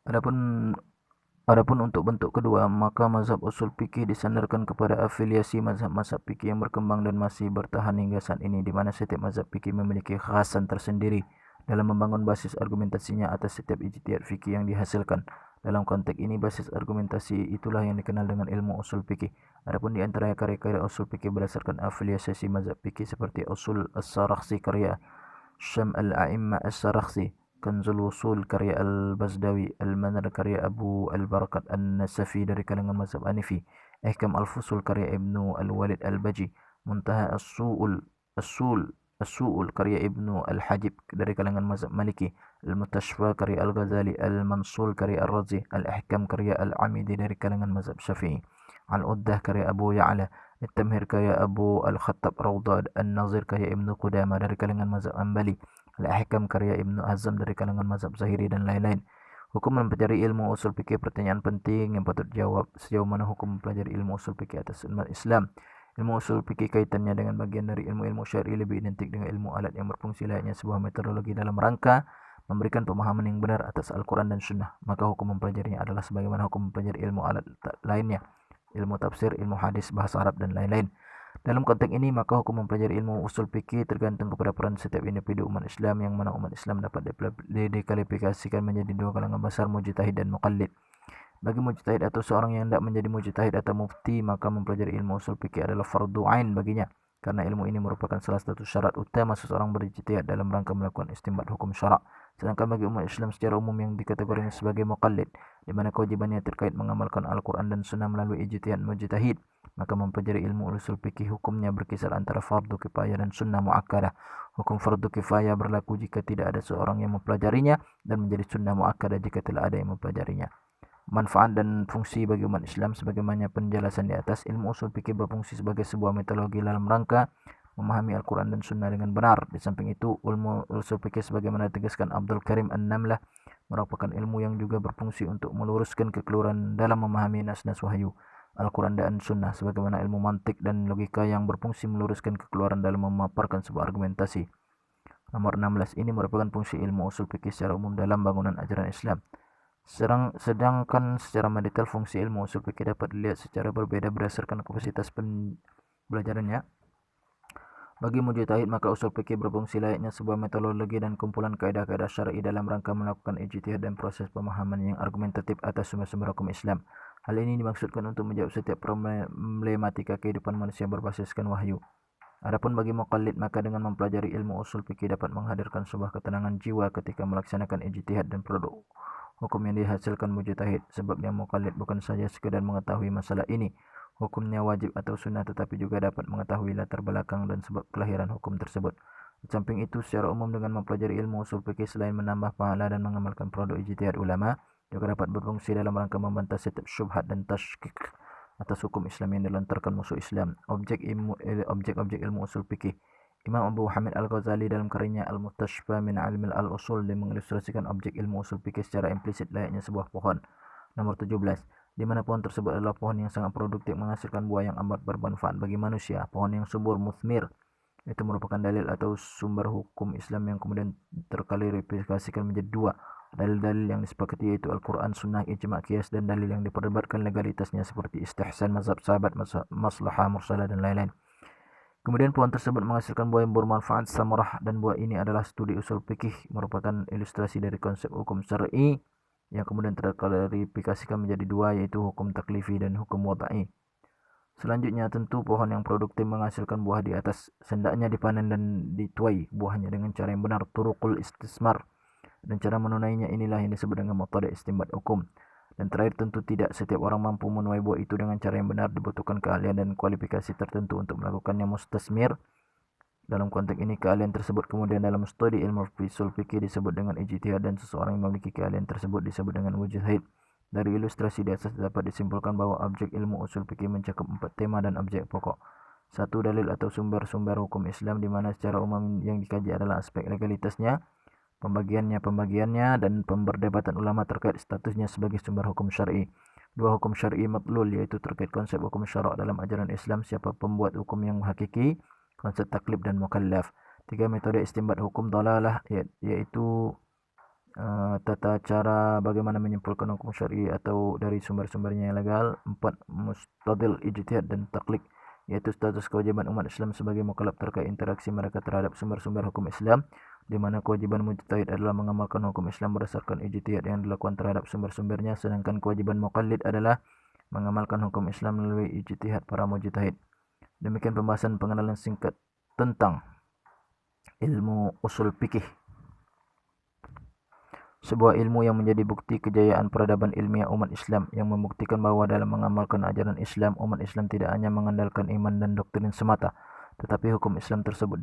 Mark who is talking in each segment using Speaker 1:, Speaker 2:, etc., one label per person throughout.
Speaker 1: Adapun Adapun untuk bentuk kedua, maka mazhab usul fikih disandarkan kepada afiliasi mazhab-mazhab fikih yang berkembang dan masih bertahan hingga saat ini, di mana setiap mazhab fikih memiliki kekhasan tersendiri dalam membangun basis argumentasinya atas setiap ijtihad fikih yang dihasilkan. Dalam konteks ini, basis argumentasi itulah yang dikenal dengan ilmu usul fikih. Adapun di antara karya-karya usul fikih berdasarkan afiliasi mazhab fikih seperti usul as-Sarakhsi karya Syam al-A'imma as-Sarakhsi, Kanzul Wusul karya Al-Bazdawi, Al-Manar karya Abu Al-Barakat An-Nasafi dari kalangan mazhab Hanafi, Ihkam Al-Fusul karya Ibnu Al-Walid Al-Baji, Muntaha As-Su'ul karya Ibnu Al-Hajib dari kalangan mazhab Maliki, Al-Mutashfa karya Al-Ghazali, Al-Mansul karya Al-Razi, Al-Ihkam karya Al-Amidi dari kalangan mazhab Syafi'i, Al-Uddah karya Abu Ya'la, التمهير كيا أبو الخطاب روضة النظير كيا ابن قدامة dari kalangan mazhab Ambali, Al-Ahkam karya Ibnu Hazm dari kalangan mazhab Zahiri dan lain-lain. Hukum mempelajari ilmu usul fikih pertanyaan penting yang patut dijawab. Sejauh mana hukum mempelajari ilmu usul fikih atas umat Islam? Ilmu usul fikih kaitannya dengan bagian dari ilmu-ilmu syar'i lebih identik dengan ilmu alat yang berfungsi layaknya sebuah metodologi dalam rangka memberikan pemahaman yang benar atas Al-Quran dan Sunnah. Maka hukum mempelajarinya adalah sebagaimana hukum mempelajari ilmu alat lainnya, ilmu tafsir, ilmu hadis, bahasa Arab, dan lain-lain. Dalam konteks ini, maka hukum mempelajari ilmu usul fikih tergantung kepada peran setiap individu umat Islam, yang mana umat Islam dapat dikualifikasikan menjadi dua golongan besar, mujtahid dan muqallid. Bagi mujtahid atau seorang yang hendak menjadi mujtahid atau mufti, maka mempelajari ilmu usul fikih adalah fardu ain baginya, karena ilmu ini merupakan salah satu syarat utama seseorang berijtihad dalam rangka melakukan istinbat hukum syarak. Sedangkan bagi umat Islam secara umum yang dikategorikan sebagai muqallid, di mana kewajibannya terkait mengamalkan Al-Quran dan Sunnah melalui ijtihad mujtahid, maka mempelajari ilmu usul fikih hukumnya berkisar antara fardu kifayah dan sunnah muakkadah. Hukum fardu kifayah berlaku jika tidak ada seorang yang mempelajarinya, dan menjadi sunnah muakkadah jika telah ada yang mempelajarinya. Manfaat dan fungsi bagi umat Islam sebagaimana penjelasan di atas, ilmu usul fikih berfungsi sebagai sebuah metodologi dalam rangka memahami Al-Quran dan Sunnah dengan benar. Di samping itu, ilmu usul fikih sebagaimana ditegaskan Abdul Karim An-Namlah merupakan ilmu yang juga berfungsi untuk meluruskan kekeliruan dalam memahami nas-nas wahyu Al-Quran dan Sunnah, sebagaimana ilmu mantik dan logika yang berfungsi meluruskan kekeliruan dalam memaparkan sebuah argumentasi. Nomor 16, ini merupakan fungsi ilmu usul fikih secara umum dalam bangunan ajaran Islam. Sedangkan secara mendetail fungsi ilmu usul fikih dapat dilihat secara berbeda berdasarkan kapasitas pembelajarannya. Bagi mujtahid, maka usul fikih berfungsi layaknya sebuah metodologi dan kumpulan kaidah-kaidah syar'i dalam rangka melakukan ijtihad dan proses pemahaman yang argumentatif atas sumber-sumber hukum Islam. Hal ini dimaksudkan untuk menjawab setiap problematika kehidupan manusia berbasiskan wahyu. Adapun bagi muqallid, maka dengan mempelajari ilmu usul fikih dapat menghadirkan sebuah ketenangan jiwa ketika melaksanakan ijtihad dan produk hukum yang dihasilkan mujtahid, sebab yang muqallid bukan saja sekedar mengetahui masalah ini, hukumnya wajib atau sunnah, tetapi juga dapat mengetahui latar belakang dan sebab kelahiran hukum tersebut. Di samping itu, secara umum dengan mempelajari ilmu usul fikih selain menambah pahala dan mengamalkan produk ijtihad ulama, juga dapat berfungsi dalam rangka membantah setiap syubhat dan tashkik atas hukum Islam yang dilontarkan musuh Islam. Objek-objek ilmu usul fikih. Imam Abu Hamid Al-Ghazali dalam karyanya Al-Mustashfa min Ilmi Al-Usul mengilustrasikan objek ilmu usul fikih secara implisit layaknya sebuah pohon. Nomor 17, di mana pohon tersebut adalah pohon yang sangat produktif menghasilkan buah yang amat bermanfaat bagi manusia. Pohon yang subur, muthmir, itu merupakan dalil atau sumber hukum Islam yang kemudian terklarifikasikan menjadi dua. Dalil-dalil yang disepakati yaitu Al-Quran, Sunnah, Ijma', Qiyas, dan dalil yang diperdebatkan legalitasnya seperti istihsan, mazhab sahabat, maslahah, mursalah, dan lain-lain. Kemudian pohon tersebut menghasilkan buah yang bermanfaat, samarah, dan buah ini adalah studi usul fikih, merupakan ilustrasi dari konsep hukum syar'i yang kemudian terklarifikasikan menjadi dua, yaitu hukum taklifi dan hukum wadai. Selanjutnya, tentu pohon yang produktif menghasilkan buah di atas hendaknya dipanen dan dituai buahnya dengan cara yang benar, turuqul istismar, dan cara menunainya inilah yang disebut dengan metode istinbat hukum. Dan terakhir, tentu tidak setiap orang mampu menuai buah itu dengan cara yang benar, dibutuhkan keahlian dan kualifikasi tertentu untuk melakukannya mustasmir. Dalam konteks ini, keahlian tersebut kemudian dalam studi ilmu usul fikih disebut dengan ijtihad, dan seseorang yang memiliki keahlian tersebut disebut dengan mujtahid. Dari ilustrasi di atas dapat disimpulkan bahwa objek ilmu usul fikih mencakup 4 tema dan objek pokok. 1. Dalil atau sumber-sumber hukum Islam, di mana secara umum yang dikaji adalah aspek legalitasnya, pembagiannya, dan pemberdebatan ulama terkait statusnya sebagai sumber hukum syar'i. 2. Hukum syar'i matlul, yaitu terkait konsep hukum syarak dalam ajaran Islam, siapa pembuat hukum yang hakiki, konsep taklif dan mukallaf. 3. Metode istinbat hukum dalalah, yaitu tata cara bagaimana menyimpulkan hukum syar'i atau dari sumber-sumbernya yang legal. 4. Mustadil, ijtihad dan taklid, yaitu status kewajiban umat Islam sebagai mukallaf terkait interaksi mereka terhadap sumber-sumber hukum Islam, di mana kewajiban mujtahid adalah mengamalkan hukum Islam berdasarkan ijtihad yang dilakukan terhadap sumber-sumbernya, sedangkan kewajiban muqallid adalah mengamalkan hukum Islam melalui ijtihad para mujtahid. Demikian pembahasan pengenalan singkat tentang ilmu usul fikih, sebuah ilmu yang menjadi bukti kejayaan peradaban ilmiah umat Islam, yang membuktikan bahwa dalam mengamalkan ajaran Islam, umat Islam tidak hanya mengandalkan iman dan doktrin semata, tetapi hukum Islam tersebut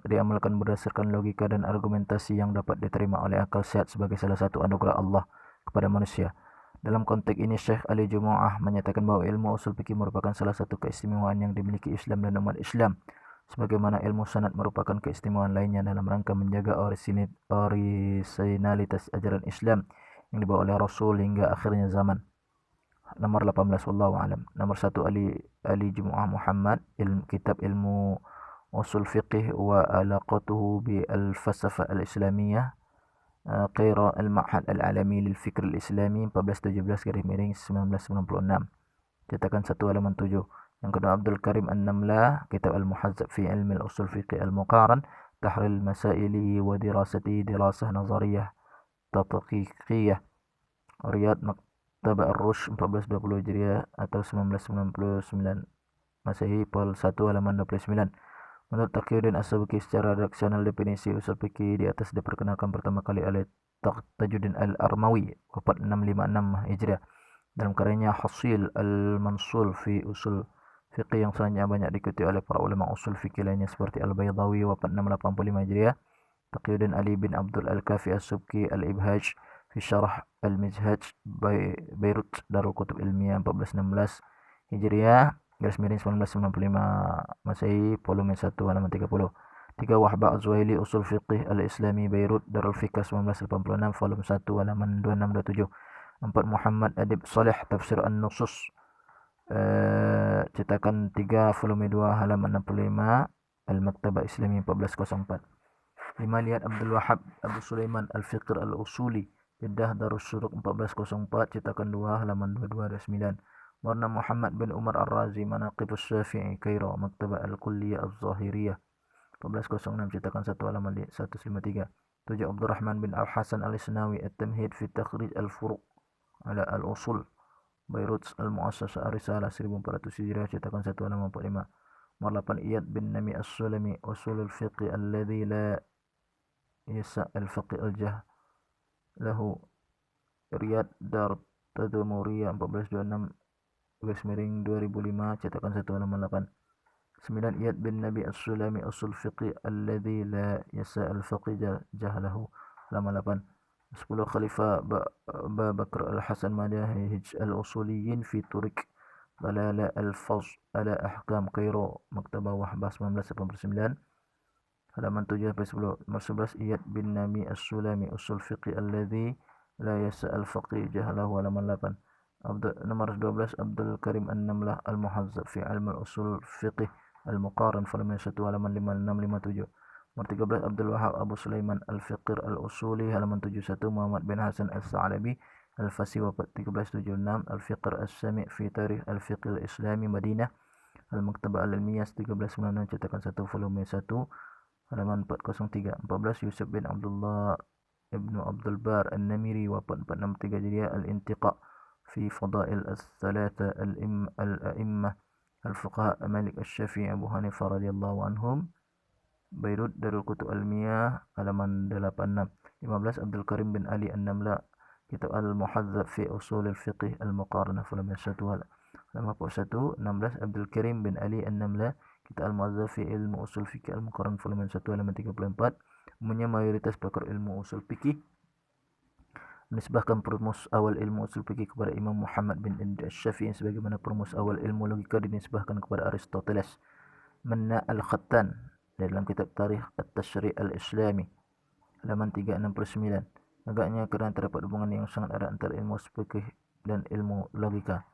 Speaker 1: diamalkan berdasarkan logika dan argumentasi yang dapat diterima oleh akal sehat sebagai salah satu anugerah Allah kepada manusia. Dalam konteks ini, Syekh Ali Jumu'ah menyatakan bahwa ilmu usul fikih merupakan salah satu keistimewaan yang dimiliki Islam dan umat Islam, sebagaimana ilmu sanad merupakan keistimewaan lainnya dalam rangka menjaga orisinalitas ajaran Islam yang dibawa oleh Rasul hingga akhirnya zaman. Nomor 18, wallahu alam. Nomor 1, Ali Jumu'ah Muhammad, kitab ilmu usul fiqih wa alaqatuhu bi al-falsafah al-islamiyah, Qaira al-Ma'had al-Alami lil Fikr al-Islami, 1417-1996, cetakan 1 halaman 7. Yang kedua, Abdul Karim An-Namlah, kitab Al-Muhazzab fi Ilmi al-Usul Fiqh al-Muqaran, Tahril Masaili wa Dirasati Dirasah Nazariyah Tatqiqiyah, Riyadh Maktabah Ar-Rush, 1420 Hijriah atau 1999 Masehi, Pol 1 halaman 29. Menurut Taqiyuddin As-Subki, secara redaksional definisi usul fikih di atas diperkenalkan pertama kali oleh Tajuddin Al-Armawi, wafat 656 Hijriah, dalam karyanya Hasil Al-Mansul fi Usul Fiqih, yang selanjutnya banyak diikuti oleh para ulama usul fikih lainnya seperti Al-Baydawi, wafat 685 Hijriah, Taqiyuddin Ali bin Abdul Al-Kafi As-Subki, Al-Ibhaj fi Syarah Al-Mizhaj, Beirut, Darul Kutub Ilmiah, 1416 Hijriah, garis miring 1995 Masehi, volume 1 halaman 30. 3. Wahbah Az-Zuhaili, Usul Fiqih Al-Islami, Beirut, Darul Fikr, 1986, volume 1 halaman 2627. 4. Muhammad Adib Saleh, Tafsir An-Nusus, cetakan 3, volume 2 halaman 65, Al-Maktabah Islami, 1404. 5. Lihat Abdul Wahab Abu Sulaiman Al-Fiqr Al-Usuli, Jeddah, Darus Syuruk, 1404, cetakan 2 halaman 2229. Warna Muhammad bin Umar Ar-Razi, Manaqibus Syafi'i, Kairo, Maktabah Al-Kulliyah Al-Zahiriyah, 1406, cetakan 1 halaman 153. 7. Abdurrahman bin Al-Hasan Al-Isnawi, At-Tamhid fi Takhrij Al-Furuq ala Al-Usul, Beirut, Al-Mu'assasah Ar-Risalah, 1400 Hijriah, cetakan 1 halaman 45. Nomor 8. Iyad bin Nami As-Sulami, Usulul Fiqh alladhi la yasa' al-faqih al-jah lahu, Riyad, Dar Tadmuriyah, 1426 garis miring 2005, cetakan 1 halaman 8. 9. Iyad bin Nabi As-Sulami, Usul Fiqh alladhi la yasa' al-faqih jahlahu, halaman 8. 10. Khalifah Abu Bakr Al-Hasan Manahij Al-Usuliyin fi Turik Dalala Al-Faz ala Ahkam, Kairo, Maktabah Wahbah, 1989, halaman 7-10. Nomor 11. Iyad bin Nami As-Sulami, Usul Fiqh alladhi la yasa' al-faqih jahlahu, halaman 8. Nomor 12. Abdul Karim An-Namlah, Al-Muhazzab fi Ilm Al-Usul Fiqh Al-Muqaran, volume 1 halaman 5657. Nomor 13. Abdul Wahab Abu Sulaiman Al-Fiqr Al-Usuli, halaman 71. Muhammad bin Hasan Al-Sa'labi Al-Fasi, wafat 1376, Al-Fiqr As-Sami' fi Tarikh Al-Fiqh Al-Islami, Madinah, Al-Maktabah Al-Ilmiyah, 1396, cetakan 1, volume 1 halaman 403. 14. Yusuf bin Abdullah Ibnu Abdul Bar An-Namiri, wafat 463 Hijriah, Al-Intiqa fi Fadail Al-Thalatha Al-A'immah Al-Fuqaha Malik Al-Syafi'i Abu Hanifah radhiyallahu anhum, Beirut, Darul Kutub Ilmiah, halaman 86. 15. Abdul Karim bin Ali An-Namla, Kitab Al-Muhazzab fi Usul Al-Fiqh Al-Muqaranah, volume 1 halaman 41. 16. Abdul Karim bin Ali An-Namla, Kitab Al-Muhazzab fi Ilmu Usul Fiqh Al-Muqaran, volume 1 halaman 34. Umumnya mayoritas pakar ilmu usul fikih menisbahkan perumus awal ilmu usul fikih kepada Imam Muhammad bin Asy-Syafi'i, sebagaimana perumus awal ilmu logika dinisbahkan kepada Aristoteles. Manna Al-Khattan dalam kitab Tarikh At-Tashri' Al-Islami, halaman 369. Agaknya kerana terdapat hubungan yang sangat erat antara ilmu fikih dan ilmu logika.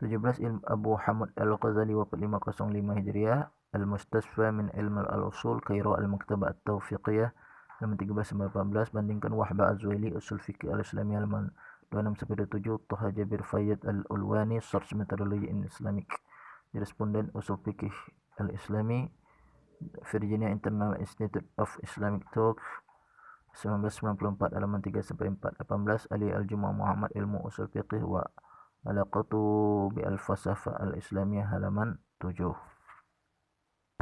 Speaker 1: 17. Abu Hamid Al-Ghazali, wafat 505 Hijriah, Al-Mustasfa min Ilm Al-Usul, Kairo, Al-Maktabah At-Tawfiqiyah, halaman 13-14. Bandingkan Wahba Az-Zuhaili Usul Fikih Al-Islami halaman 26-27. Toha Jabir Fayyad Al-Ulwani Search Methodology in Islamic Jurisprudence Usul Fikih Al-Islami Virginia International Institute of Islamic Thought 1994 halaman 3-4. 18. Ali Al-Jumu'ah Muhammad Ilmu Usul Fiqih wa Alaqatu bi Al-Falsafah Al-Islamiyah halaman 7.